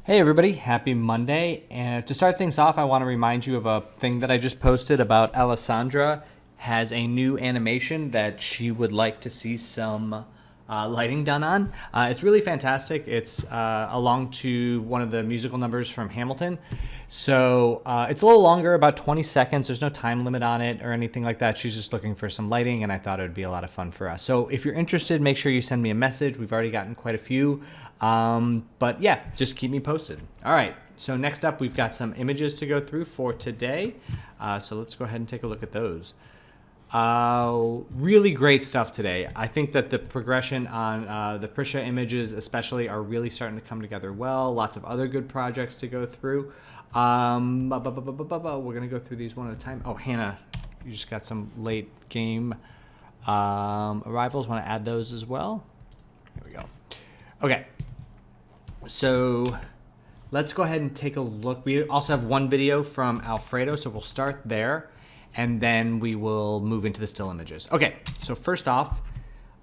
Hey everybody, happy Monday. And to start things off, I want to remind you of a thing that I just posted about Alessandra has a new animation that she would like to see some lighting done on. It's really fantastic. It's along to one of the musical numbers from Hamilton. So it's a little longer, about 20 seconds. There's no time limit on it or anything like that. She's just looking for some lighting, and I thought it would be a lot of fun for us. So if you're interested, make sure you send me a message. We've already gotten quite a few. But yeah, just keep me posted. All right. So next up, we've got some images to go through for today. So let's go ahead and take a look at those. Really great stuff today. I think that the progression on the Prisha images especially are really starting to come together well. Lots of other good projects to go through. We're going to go through these one at a time. Oh, Hana, you just got some late game arrivals. Want to add those as well? Here we go. Okay. So let's go ahead and take a look. We also have one video from Alfredo, so we'll start there, and then we will move into the still images. Okay, so first off,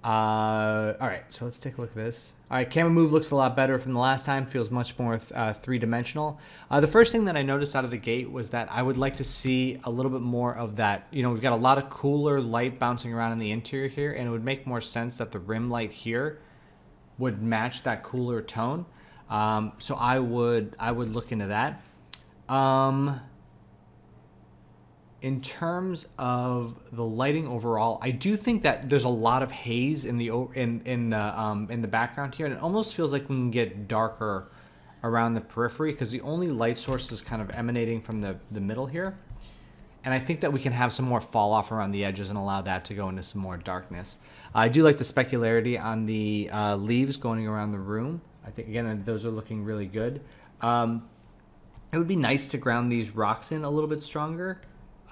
all right, so let's take a look at this. All right, camera move looks a lot better from the last time, feels much more three-dimensional. The first thing that I noticed out of the gate was that I would like to see a little bit more of that. You know, we've got a lot of cooler light bouncing around in the interior here, and it would make more sense that the rim light here would match that cooler tone. So I would look into that. In terms of the lighting overall, I do think that there's a lot of haze in the background here, and it almost feels like we can get darker around the periphery because the only light source is kind of emanating from the middle here. And I think that we can have some more fall off around the edges and allow that to go into some more darkness. I do like the specularity on the leaves going around the room. I think, again, those are looking really good. It would be nice to ground these rocks in a little bit stronger.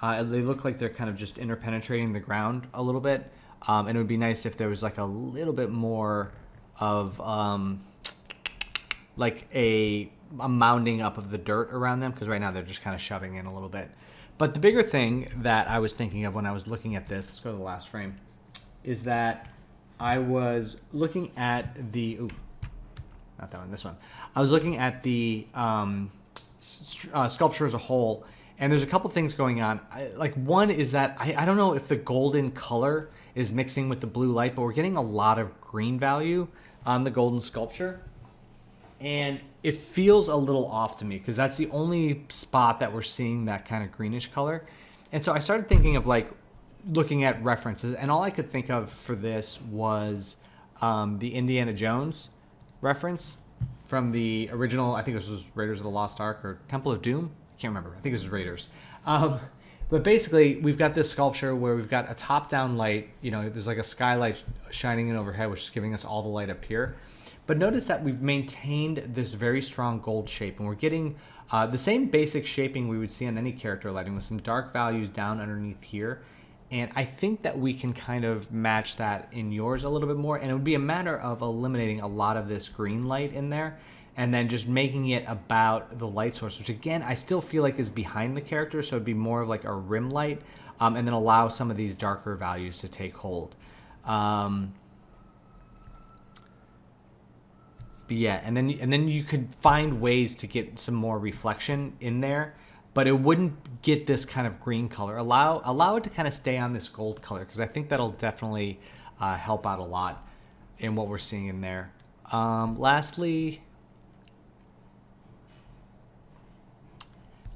They look like they're kind of just interpenetrating the ground a little bit. And it would be nice if there was like a little bit more of like a mounding up of the dirt around them, because right now they're just kind of shoving in a little bit. But the bigger thing that I was thinking of when I was looking at this, let's go to the last frame, is that I was looking at the, not that one, this one. I was looking at the sculpture as a whole, and there's a couple things going on. One is that I don't know if the golden color is mixing with the blue light, but we're getting a lot of green value on the golden sculpture. And it feels a little off to me because that's the only spot that we're seeing that kind of greenish color. And so I started thinking of like looking at references, and all I could think of for this was the Indiana Jones reference from the original, I think this was Raiders of the Lost Ark or Temple of Doom. I can't remember. I think this is Raiders. But basically, we've got this sculpture where we've got a top-down light. You know, there's like a skylight shining in overhead, which is giving us all the light up here. But notice that we've maintained this very strong gold shape, and we're getting the same basic shaping we would see on any character lighting with some dark values down underneath here. And I think that we can kind of match that in yours a little bit more, and it would be a matter of eliminating a lot of this green light in there and then just making it about the light source, which again, I still feel like is behind the character, so it'd be more of like a rim light, and then allow some of these darker values to take hold. But yeah, and then you could find ways to get some more reflection in there, but it wouldn't get this kind of green color. Allow it to kind of stay on this gold color, because I think that'll definitely help out a lot in what we're seeing in there. Lastly,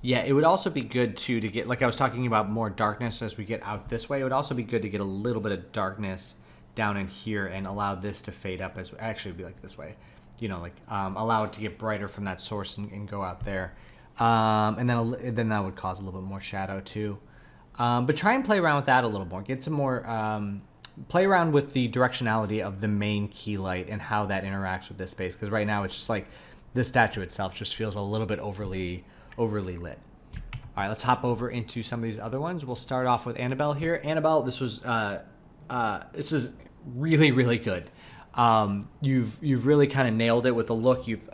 yeah, it would also be good too to get, like I was talking about, more darkness as we get out this way. It would also be good to get a little bit of darkness down in here and allow this to fade up as, actually it'd be like this way. You know, like allow it to get brighter from that source and go out there. And then that would cause a little bit more shadow too. But try and play around with that a little more. Get some more, play around with the directionality of the main key light and how that interacts with this space. Because right now it's just like the statue itself just feels a little bit overly lit. All right, let's hop over into some of these other ones. We'll start off with Anabelle here. Anabelle, this is really, really good. You've really kind of nailed it with the look. You've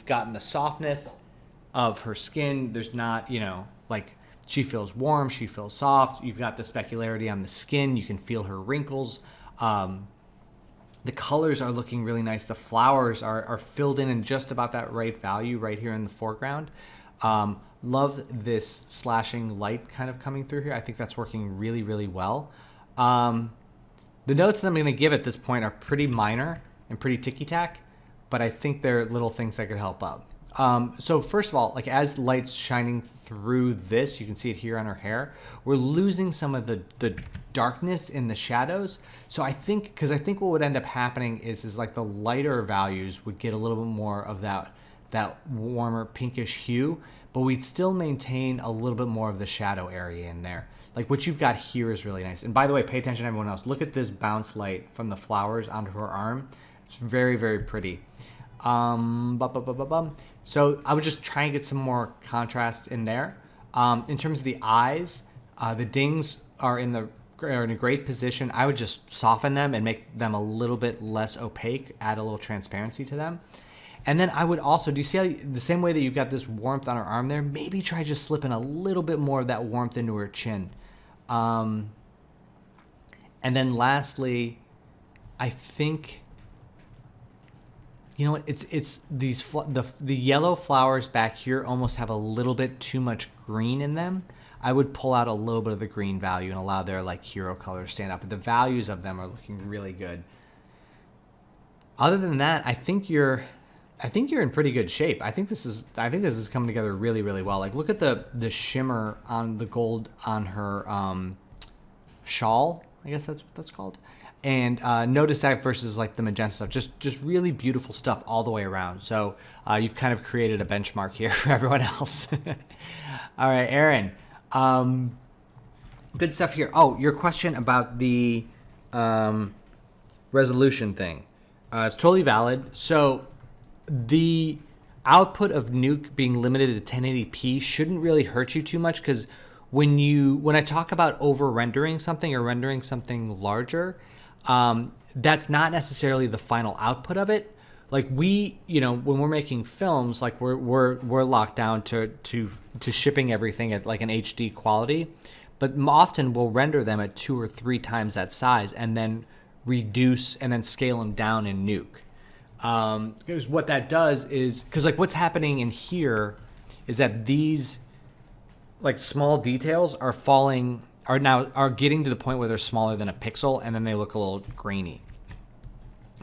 gotten the softness of her skin. There's not, you know, like she feels warm, she feels soft. You've got the specularity on the skin. You can feel her wrinkles. The colors are looking really nice. The flowers are filled in just about that right value right here in the foreground. Love this slashing light kind of coming through here. I think that's working really, really well. The notes that I'm going to give at this point are pretty minor and pretty ticky-tack, but I think they're little things that could help out. So first of all, like as light's shining through this, you can see it here on her hair, we're losing some of the darkness in the shadows. So I think what would end up happening is like the lighter values would get a little bit more of that warmer pinkish hue, but we'd still maintain a little bit more of the shadow area in there. Like what you've got here is really nice. And by the way, pay attention to everyone else. Look at this bounce light from the flowers onto her arm. It's very, very pretty. So I would just try and get some more contrast in there. In terms of the eyes, the dings are in a great position. I would just soften them and make them a little bit less opaque, add a little transparency to them. And then I would also, do you see how the same way that you've got this warmth on her arm there, maybe try just slipping a little bit more of that warmth into her chin. And then lastly, I think, you know what, it's these, the yellow flowers back here almost have a little bit too much green in them. I would pull out a little bit of the green value and allow their like hero color to stand out, but the values of them are looking really good. Other than that, I think you're in pretty good shape. I think this is coming together really, really well. Like look at the shimmer on the gold on her shawl. I guess that's what that's called. And notice that versus like the magenta stuff. Just really beautiful stuff all the way around. So you've kind of created a benchmark here for everyone else. All right, Aaron. Good stuff here. Oh, your question about the resolution thing. It's totally valid. So the output of Nuke being limited to 1080p shouldn't really hurt you too much, because when I talk about over rendering something or rendering something larger, that's not necessarily the final output of it. Like when we're making films, like we're locked down to shipping everything at like an HD quality, but often we'll render them at 2 or 3 times that size and then reduce and then scale them down in Nuke. Because what that does is, because like what's happening in here is that these like small details are getting to the point where they're smaller than a pixel, and then they look a little grainy.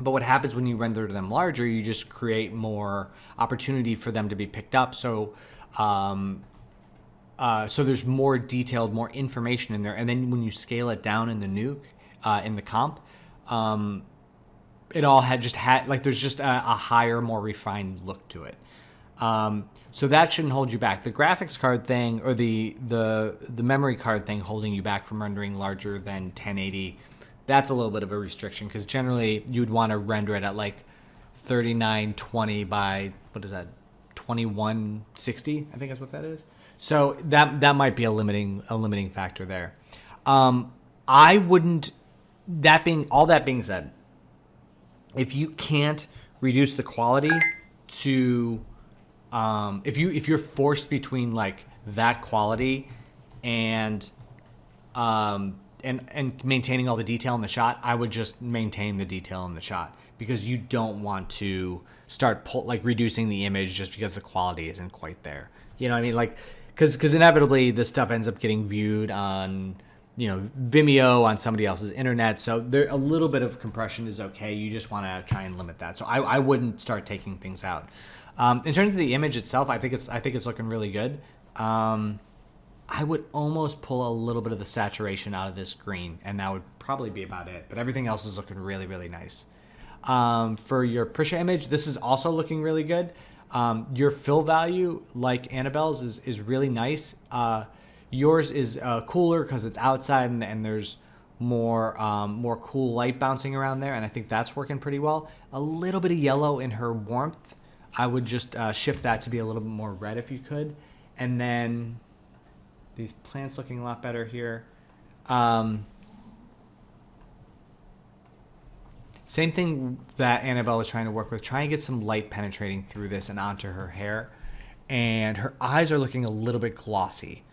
But what happens when you render them larger, you just create more opportunity for them to be picked up. So there's more detailed, more information in there. And then when you scale it down in the Nuke, in the comp, it all there's just a higher, more refined look to it. So that shouldn't hold you back. The graphics card thing or the memory card thing holding you back from rendering larger than 1080, that's a little bit of a restriction, because generally you'd want to render it at like 3920 by, what is that, 2160, I think that's what that is. So that might be a limiting factor there. I wouldn't, all that being said, if you can't reduce the quality to, if you're forced between like that quality and maintaining all the detail in the shot, I would just maintain the detail in the shot, because you don't want to start reducing the image just because the quality isn't quite there. You know what I mean? Like, because inevitably this stuff ends up getting viewed on, Vimeo, on somebody else's internet. So a little bit of compression is okay. You just want to try and limit that. So I wouldn't start taking things out. In terms of the image itself, I think it's looking really good. I would almost pull a little bit of the saturation out of this green, and that would probably be about it. But everything else is looking really, really nice. For your Prisha image, this is also looking really good. Your fill value, like Annabelle's, is really nice. Yours is cooler because it's outside and there's more cool light bouncing around there, and I think that's working pretty well. A little bit of yellow in her warmth. I would just shift that to be a little bit more red if you could. And then these plants looking a lot better here. Same thing that Annabelle was trying to work with. Try and get some light penetrating through this and onto her hair. And her eyes are looking a little bit glossy.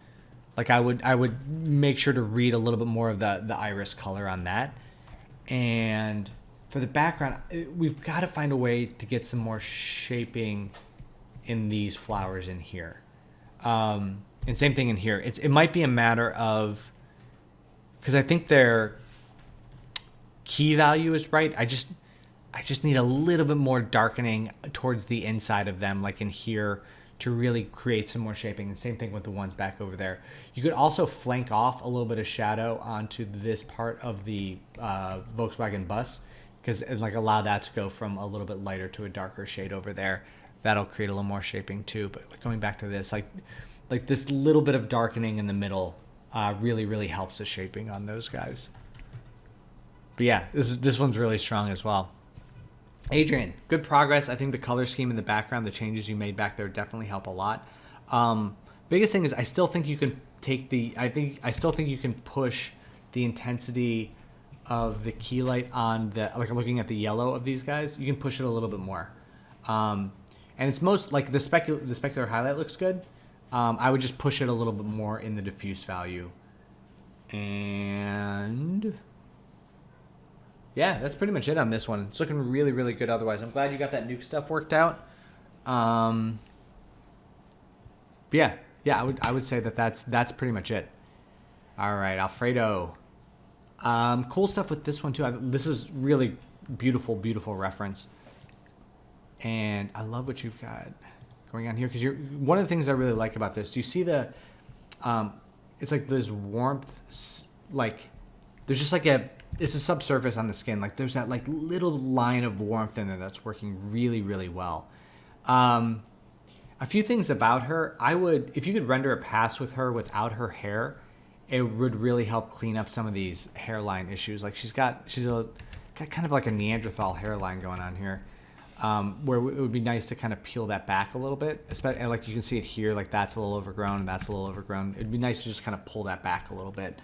Like I would make sure to read a little bit more of the iris color on that. And for the background, we've got to find a way to get some more shaping in these flowers in here. And same thing in here. It might be a matter of, because I think their key value is right. I just need a little bit more darkening towards the inside of them, like in here, to really create some more shaping. And same thing with the ones back over there. You could also flank off a little bit of shadow onto this part of the Volkswagen bus, because like allow that to go from a little bit lighter to a darker shade over there. That'll create a little more shaping too. But like going back to this, like this little bit of darkening in the middle really helps the shaping on those guys. But yeah, this one's really strong as well. Adrian, good progress. I think the color scheme in the background, the changes you made back there definitely help a lot. Biggest thing is I still think you can I still think you can push the intensity of the key light on the, like looking at the yellow of these guys, you can push it a little bit more. And it's most like the specular highlight looks good. I would just push it a little bit more in the diffuse value. And yeah, that's pretty much it on this one. It's looking really good otherwise. I'm glad you got that nuke stuff worked out. But yeah, I would say that's pretty much it. All right, Alfredo. Cool stuff with this one too. This is really beautiful reference. And I love what you've got going on here, because one of the things I really like about this, do you see the it's like there's warmth, like there's just like it's a subsurface on the skin, like there's that like little line of warmth in there that's working really well. A few things about her, if you could render a pass with her without her hair, it would really help clean up some of these hairline issues. Like she's got kind of like a Neanderthal hairline going on here, where it would be nice to kind of peel that back a little bit, especially like you can see it here, like that's a little overgrown and that's a little overgrown. It'd be nice to just kind of pull that back a little bit.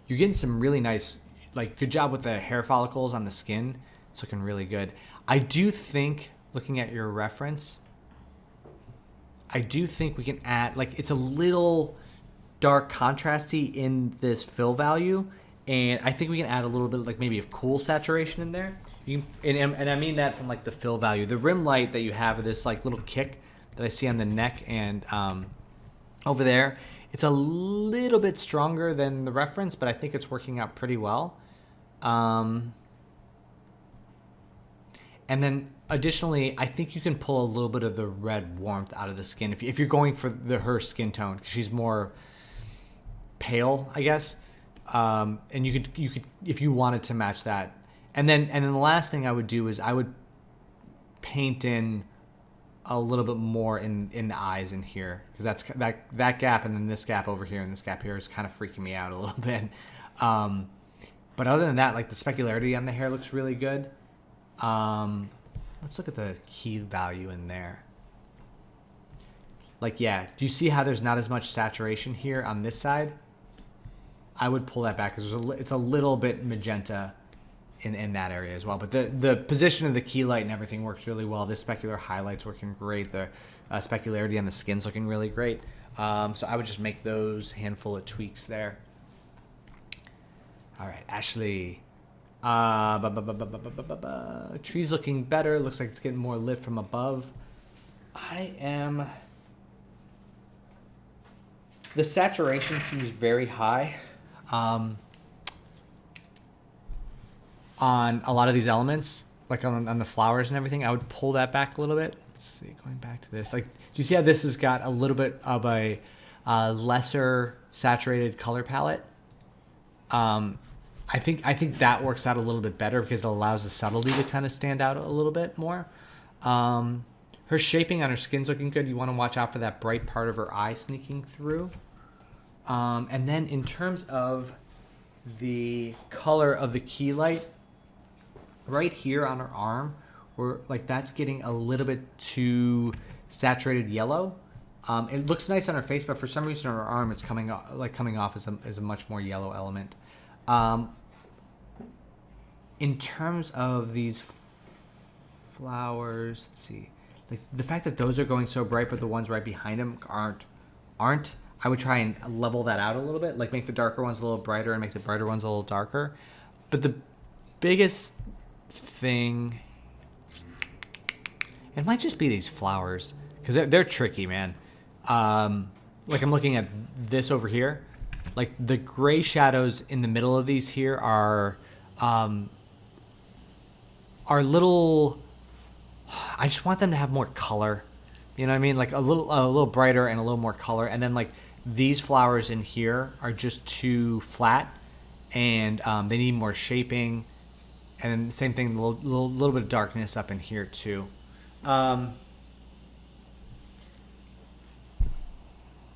You're getting some really nice, like good job with the hair follicles on the skin. It's looking really good. I do think, looking at your reference, I do think we can add, like it's a little dark contrasty in this fill value, and I think we can add a little bit like maybe of cool saturation in there. And I mean that from like the fill value. The rim light that you have, this like little kick that I see on the neck and over there, it's a little bit stronger than the reference, but I think it's working out pretty well. And then additionally, I think you can pull a little bit of the red warmth out of the skin if you're going for her skin tone, because she's more pale, I guess. And you could if you wanted to match that. And then the last thing I would do is I would paint in a little bit more in the eyes in here, because that gap and then this gap over here and this gap here is kind of freaking me out a little bit. But other than that, like the specularity on the hair looks really good. Let's look at the key value in there. Like, yeah, do you see how there's not as much saturation here on this side? I would pull that back because it's a little bit magenta in that area as well. But the position of the key light and everything works really well. This specular highlight's working great. The specularity on the skin's looking really great. So I would just make those handful of tweaks there. All right, Ashley. Tree's looking better. Looks like it's getting more lit from above. The saturation seems very high on a lot of these elements, like on the flowers and everything. I would pull that back a little bit. Let's see, going back to this. Like, do you see how this has got a little bit of a lesser saturated color palette? I think that works out a little bit better because it allows the subtlety to kind of stand out a little bit more. Her shaping on her skin's looking good. You want to watch out for that bright part of her eye sneaking through. And then in terms of the color of the key light, right here on her arm, where like that's getting a little bit too saturated yellow. It looks nice on her face, but for some reason on her arm, it's coming off as a much more yellow element. In terms of these flowers, let's see, like the fact that those are going so bright, but the ones right behind them aren't. I would try and level that out a little bit, like make the darker ones a little brighter and make the brighter ones a little darker. But biggest thing, it might just be these flowers, because they're tricky, man. Like I'm looking at this over here, like the gray shadows in the middle of these here are little. I just want them to have more color, you know what I mean? Like a little brighter and a little more color. And then like these flowers in here are just too flat, and they need more shaping. And then the same thing, a little bit of darkness up in here too. I'm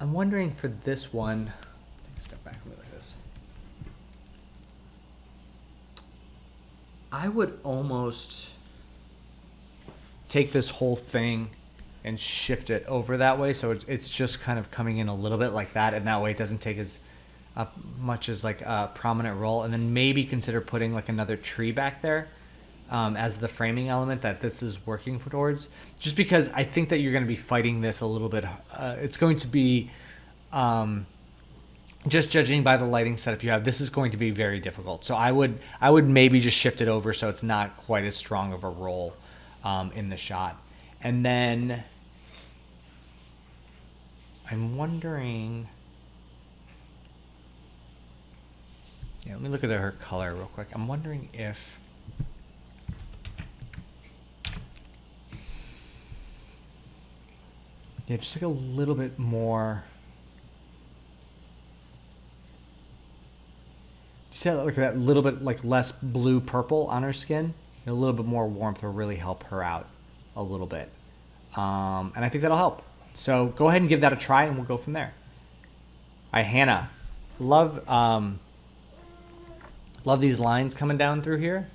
wondering for this one, take a step back and look at this. I would almost take this whole thing and shift it over that way, so it's just kind of coming in a little bit like that, and that way it doesn't take as much as like a prominent role. And then maybe consider putting like another tree back there as the framing element that this is working towards, just because I think that you're going to be fighting this a little bit. It's going to be, just judging by the lighting setup you have, this is going to be very difficult. So I would maybe just shift it over so it's not quite as strong of a role in the shot. And then I'm wondering, yeah, let me look at her color real quick. I'm wondering if just like a little bit more. Just have like that little bit like less blue purple on her skin. A little bit more warmth will really help her out a little bit. And I think that'll help. So go ahead and give that a try, and we'll go from there. All right, Hana. Love these lines coming down through here.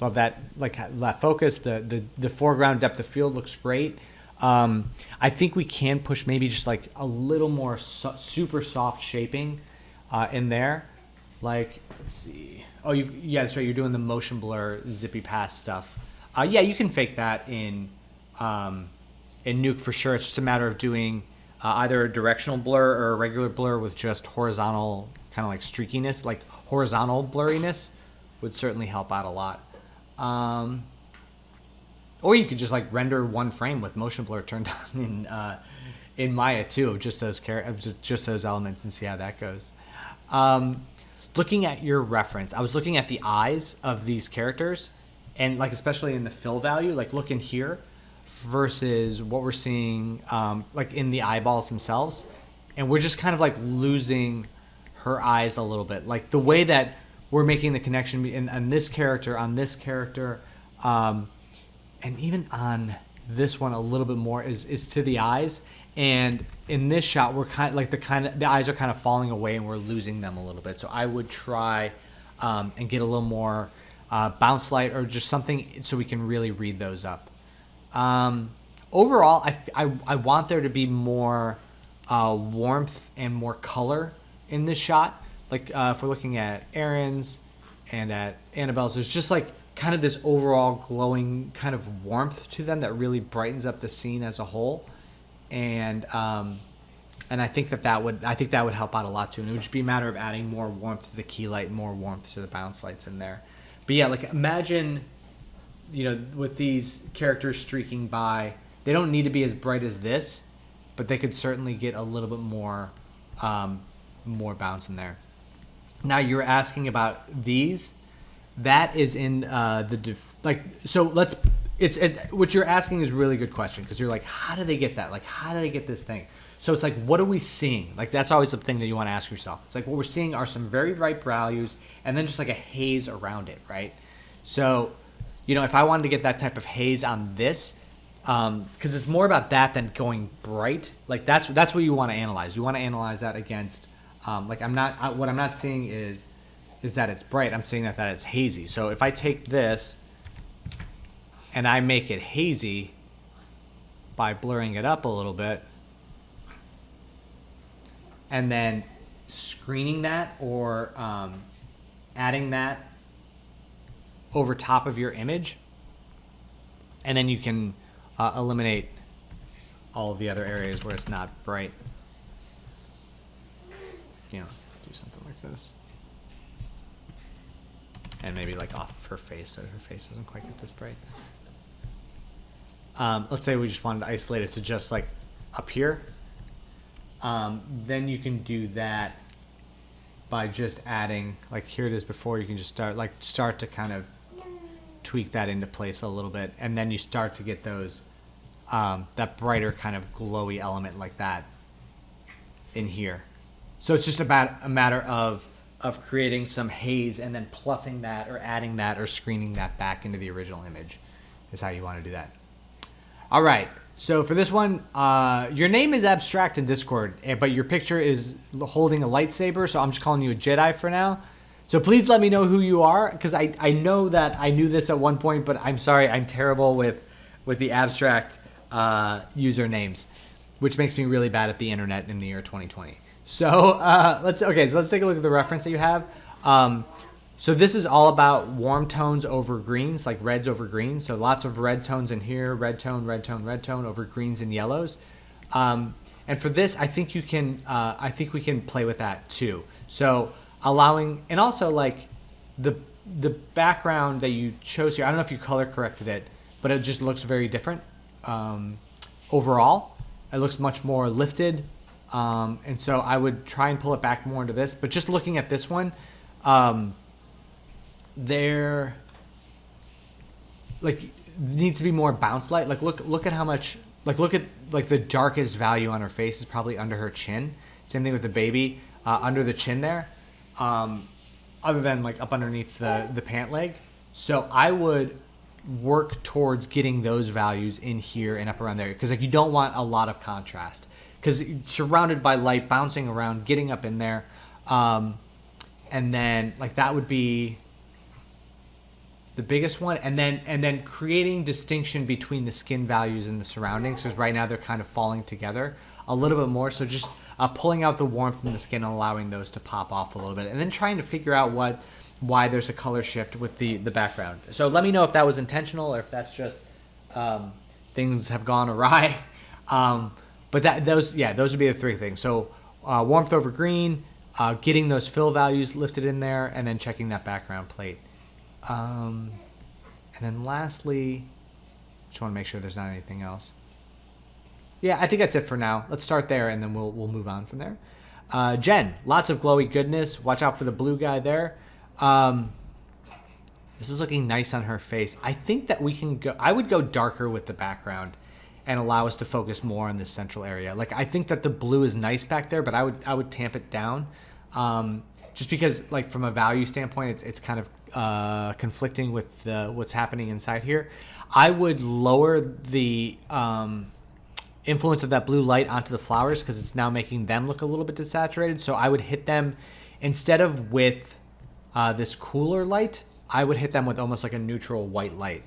Love that, like that focus. The foreground depth of field looks great. I think we can push maybe just like a little more super soft shaping in there. Like, let's see. Oh, yeah, that's right. You're doing the motion blur, zippy pass stuff. Yeah, you can fake that in Nuke for sure. It's just a matter of doing either a directional blur or a regular blur with just horizontal kind of like streakiness, like horizontal blurriness would certainly help out a lot. Or you could just like render one frame with motion blur turned on in Maya too, of just those elements, and see how that goes. Looking at your reference, I was looking at the eyes of these characters, and like especially in the fill value, like look in here versus what we're seeing like in the eyeballs themselves, and we're just kind of like losing her eyes a little bit. Like the way that we're making the connection on this character, and even on this one a little bit more is to the eyes. And in this shot, we're kind of like the eyes are kind of falling away, and we're losing them a little bit. So I would try and get a little more bounce light or just something so we can really read those up. Overall, I want there to be more warmth and more color in this shot. Like if we're looking at Aaron's and at Annabelle's, there's just like kind of this overall glowing kind of warmth to them that really brightens up the scene as a whole. And I think that would help out a lot too. And it would just be a matter of adding more warmth to the key light, more warmth to the bounce lights in there. But yeah, like imagine, with these characters streaking by, they don't need to be as bright as this, but they could certainly get a little bit more bounce in there. Now you're asking about these. That is in what you're asking is a really good question, because you're like, how do they get that? Like, how do they get this thing? So it's like, what are we seeing? Like, that's always the thing that you want to ask yourself. It's like, what we're seeing are some very bright values and then just like a haze around it, right? So, if I wanted to get that type of haze on this, because it's more about that than going bright. Like, that's what you want to analyze. You want to analyze that against, what I'm not seeing is that it's bright. I'm seeing that it's hazy. So if I take this and I make it hazy by blurring it up a little bit, and then screening that or adding that over top of your image, and then you can eliminate all of the other areas where it's not bright. Do something like this. And maybe like off her face so her face doesn't quite get this bright. Let's say we just wanted to isolate it to just like up here. Then you can do that by just adding, like here it is before, you can just start to kind of tweak that into place a little bit. And then you start to get those, that brighter kind of glowy element like that in here. So it's just about a matter of creating some haze and then plussing that or adding that or screening that back into the original image is how you want to do that. All right. So for this one, your name is abstract in Discord, but your picture is holding a lightsaber. So I'm just calling you a Jedi for now. So please let me know who you are, because I know that I knew this at one point, but I'm sorry, I'm terrible with the abstract usernames, which makes me really bad at the internet in the year 2020. So let's take a look at the reference that you have. So this is all about warm tones over greens, like reds over greens. So lots of red tones in here, red tone, red tone, red tone over greens and yellows. And for this, I think we can play with that too. So allowing, and also like the background that you chose here, I don't know if you color corrected it, but it just looks very different. Overall, it looks much more lifted. And so I would try and pull it back more into this, but just looking at this one, there like needs to be more bounce light. Like look at how much, look at the darkest value on her face is probably under her chin. Same thing with the baby, under the chin there, other than like up underneath the pant leg. So I would work towards getting those values in here and up around there, because like you don't want a lot of contrast, because surrounded by light bouncing around, getting up in there, and then like that would be the biggest one, and then creating distinction between the skin values and the surroundings, because right now they're kind of falling together a little bit more. So just pulling out the warmth from the skin and allowing those to pop off a little bit, and then trying to figure out why there's a color shift with the background. So let me know if that was intentional or if that's just things have gone awry. But those would be the three things. So warmth over green, getting those fill values lifted in there, and then checking that background plate. And then lastly, just want to make sure there's not anything else. Yeah, I think that's it for now. Let's start there, and then we'll move on from there. Jenn, lots of glowy goodness. Watch out for the blue guy there. This is looking nice on her face. I think that we can go, I would go darker with the background and allow us to focus more on this central area. Like, I think that the blue is nice back there, but I would tamp it down. Just because, like, from a value standpoint, it's kind of conflicting with what's happening inside here. I would lower the influence of that blue light onto the flowers, because it's now making them look a little bit desaturated. So I would hit them, instead of with this cooler light, I would hit them with almost like a neutral white light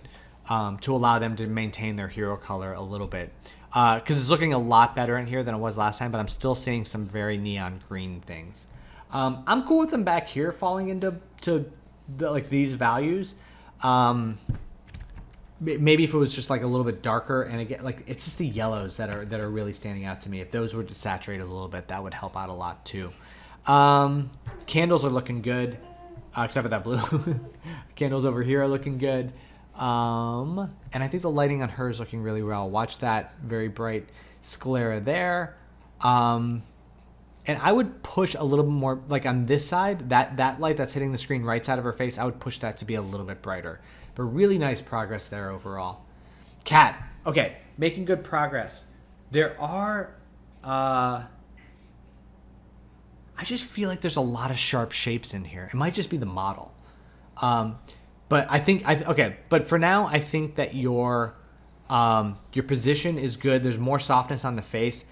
to allow them to maintain their hero color a little bit. Because it's looking a lot better in here than it was last time, but I'm still seeing some very neon green things. I'm cool with them back here falling into these values. Maybe if it was just like a little bit darker, and again, like it's just the yellows that are really standing out to me. If those were desaturated a little bit, that would help out a lot too. Candles are looking good, except for that blue. Candles over here are looking good. And I think the lighting on her is looking really well. Watch that very bright sclera there. And I would push a little bit more, like on this side, that light that's hitting the screen right side of her face, I would push that to be a little bit brighter. But really nice progress there overall. Cat, okay, making good progress. There are, I just feel like there's a lot of sharp shapes in here. It might just be the model. But I think, but for now, I think that your position is good. There's more softness on the face.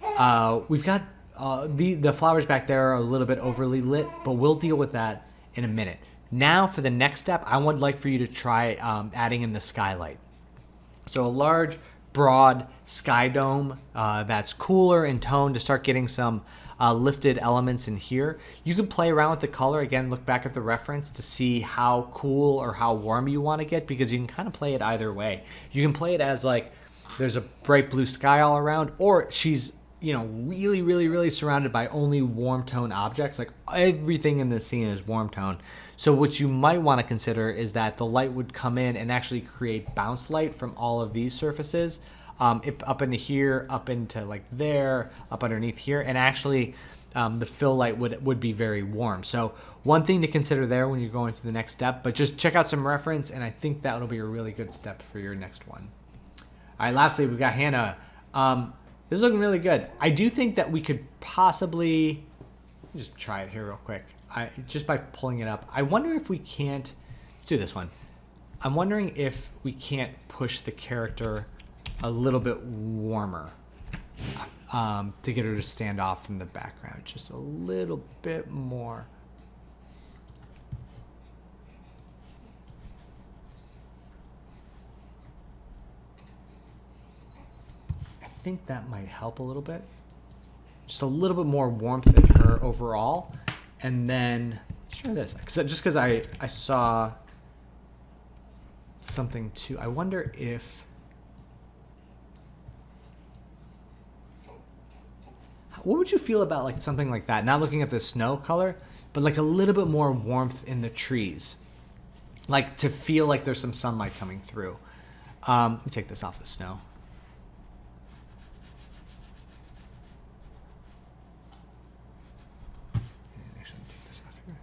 We've got the flowers back there are a little bit overly lit, but we'll deal with that in a minute. Now for the next step, I would like for you to try adding in the skylight. So a large, broad sky dome that's cooler in tone to start getting some lifted elements in here. You can play around with the color. Again, look back at the reference to see how cool or how warm you want to get, because you can kind of play it either way. You can play it as like there's a bright blue sky all around, or she's you know, really, really, really surrounded by only warm tone objects. Like everything in the scene is warm tone. So what you might want to consider is that the light would come in and actually create bounce light from all of these surfaces, up into here, up into like there, up underneath here, and actually the fill light would be very warm. So one thing to consider there when you're going to the next step, but just check out some reference, and I think that'll be a really good step for your next one. All right, lastly, we've got Hana. This is looking really good. I do think that we could possibly just try it here real quick. Just by pulling it up. I wonder if we can't, let's do this one. I'm wondering if we can't push the character a little bit warmer to get her to stand off from the background. Just a little bit more. I think that might help a little bit. Just a little bit more warmth in her overall. And then, let's try this. Just because I saw something too. I wonder if... What would you feel about like something like that? Not looking at the snow color, but like a little bit more warmth in the trees. Like to feel like there's some sunlight coming through. Let me take this off the snow. Actually, take this off here.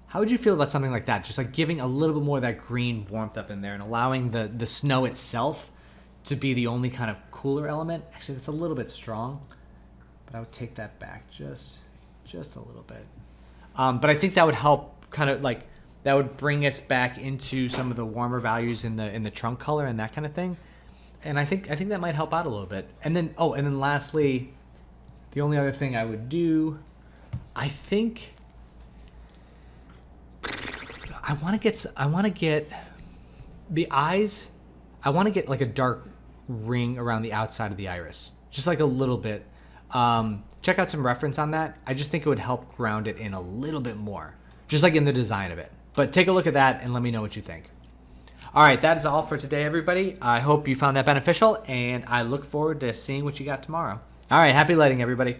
How would you feel about something like that? Just like giving a little bit more of that green warmth up in there and allowing the snow itself to be the only kind of cooler element. Actually, that's a little bit strong, but I would take that back just a little bit. But I think that would help kind of like, that would bring us back into some of the warmer values in the trunk color and that kind of thing. And I think that might help out a little bit. And then, and then lastly, the only other thing I would do, I think... I want to get the eyes. I want to get like a dark ring around the outside of the iris, just like a little bit. Check out some reference on that. I just think it would help ground it in a little bit more, just like in the design of it. But take a look at that and let me know what you think. All right, that is all for today, everybody. I hope you found that beneficial, and I look forward to seeing what you got tomorrow. All right, happy lighting, everybody.